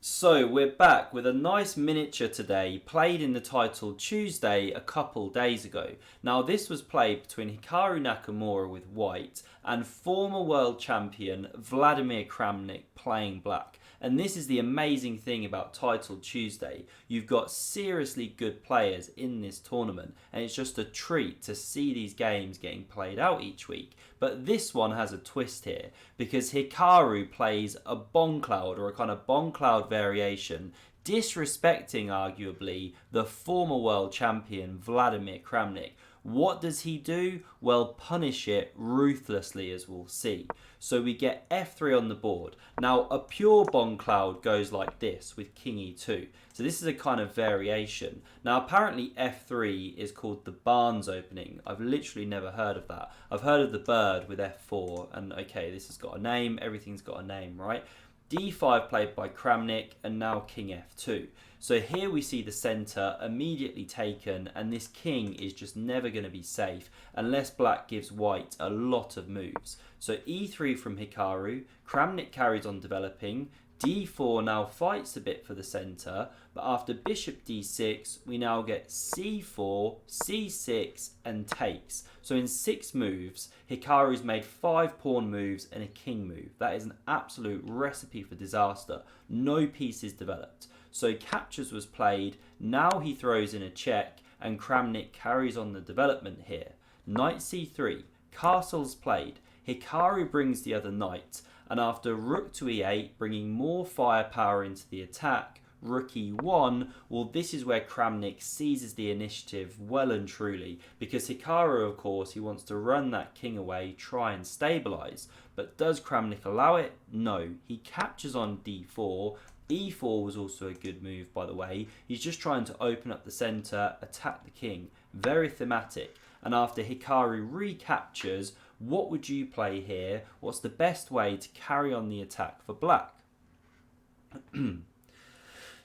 So we're back with a nice miniature today, played in the title Tuesday a couple days ago. Now this was played between Hikaru Nakamura with white and former world champion Vladimir Kramnik playing black. And this is the amazing thing about Title Tuesday. You've got seriously good players in this tournament, and it's just a treat to see these games getting played out each week. But this one has a twist here, because Hikaru plays a bongcloud, or a kind of bongcloud variation, disrespecting arguably the former world champion Vladimir Kramnik. What does he do? Well, punish it ruthlessly, as we'll see. So we get f3 on the board. Now, a pure bongcloud goes like this with king e2. So this is a kind of variation. Now, apparently f3 is called the Barnes opening. I've literally never heard of that. I've heard of the bird with f4, and okay, this has got a name. Everything's got a name, right? d5 played by Kramnik, and now king f2. So here we see the centre immediately taken, and this king is just never going to be safe unless black gives white a lot of moves. So e3 from Hikaru, Kramnik carries on developing, d4 now fights a bit for the centre, but after bishop d6 we now get c4, c6 and takes. So in 6 moves, Hikaru's made 5 pawn moves and a king move. That is an absolute recipe for disaster. No pieces developed. So captures was played, now he throws in a check, and Kramnik carries on the development here. Knight c3, castle's played, Hikaru brings the other knight, and after rook to e8, bringing more firepower into the attack, rook e1, well, this is where Kramnik seizes the initiative well and truly, because Hikaru, of course, he wants to run that king away, try and stabilise. But does Kramnik allow it? No. He captures on d4. e4 was also a good move, by the way. He's just trying to open up the centre, attack the king. Very thematic. And after Hikaru recaptures, what would you play here? What's the best way to carry on the attack for black?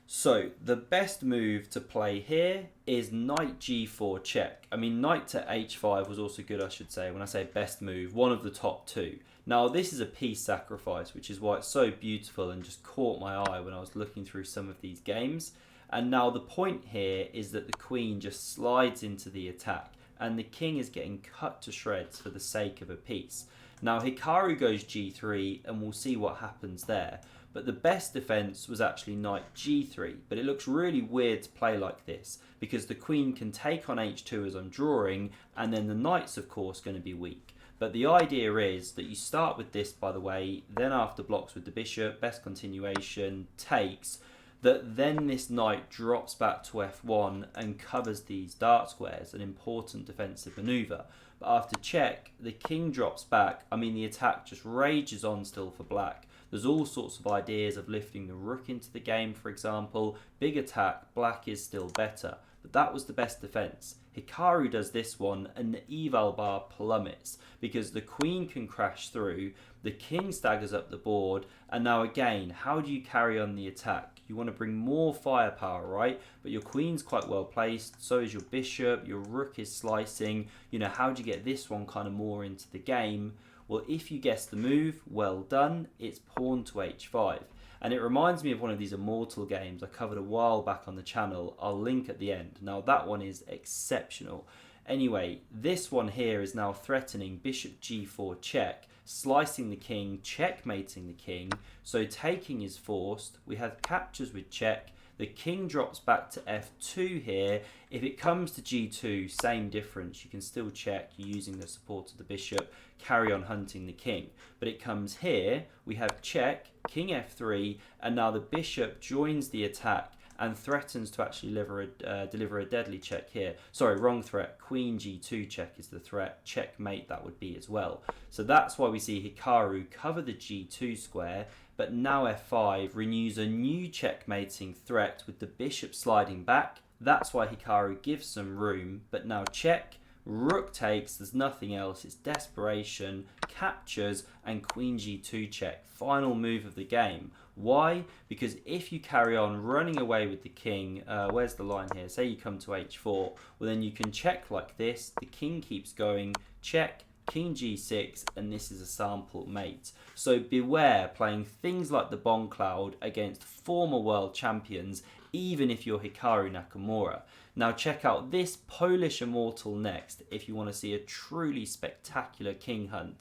So the best move to play here is knight g4 check. I mean, knight to h5 was also good, I should say. When I say best move, one of the top 2. Now this is a piece sacrifice, which is why it's so beautiful and just caught my eye when I was looking through some of these games. And now the point here is that the queen just slides into the attack, and the king is getting cut to shreds for the sake of a piece. Now Hikaru goes g3, and we'll see what happens there. But the best defense was actually knight g3, but it looks really weird to play like this, because the queen can take on h2 as I'm drawing, and then the knight's of course going to be weak. But the idea is that you start with this, by the way, then after blocks with the bishop, best continuation, takes, that then this knight drops back to f1 and covers these dark squares, an important defensive manoeuvre. But after check, the king drops back. I mean, the attack just rages on still for black. There's all sorts of ideas of lifting the rook into the game, for example. Big attack, black is still better. But that was the best defense. Hikaru does this one, and the eval bar plummets because the queen can crash through, the king staggers up the board, and now again, how do you carry on the attack? You want to bring more firepower, right? But your queen's quite well placed, so is your bishop, your rook is slicing. You know, how do you get this one kind of more into the game? Well, if you guess the move, well done, it's pawn to h5. And it reminds me of one of these Immortal games I covered a while back on the channel. I'll link at the end. Now that one is exceptional. Anyway, this one here is now threatening bishop g4 check, slicing the king, checkmating the king. So taking is forced. We have captures with check. The king drops back to f2 here. If it comes to g2, same difference. You can still check using the support of the bishop, carry on hunting the king. But it comes here, we have check, king f3, and now the bishop joins the attack and threatens to actually deliver a deadly check here. Sorry, wrong threat. Queen g2 check is the threat. Checkmate that would be as well. So that's why we see Hikaru cover the g2 square, but now f5 renews a new checkmating threat with the bishop sliding back. That's why Hikaru gives some room, but now check, rook takes, there's nothing else, it's desperation, captures, and queen g2 check. Final move of the game. Why? Because if you carry on running away with the king, where's the line here? Say you come to h4, well then you can check like this, the king keeps going, check, king g6, and this is a sample mate. So beware playing things like the bongcloud against former world champions, even if you're Hikaru Nakamura. Now check out this Polish Immortal next if you want to see a truly spectacular king hunt.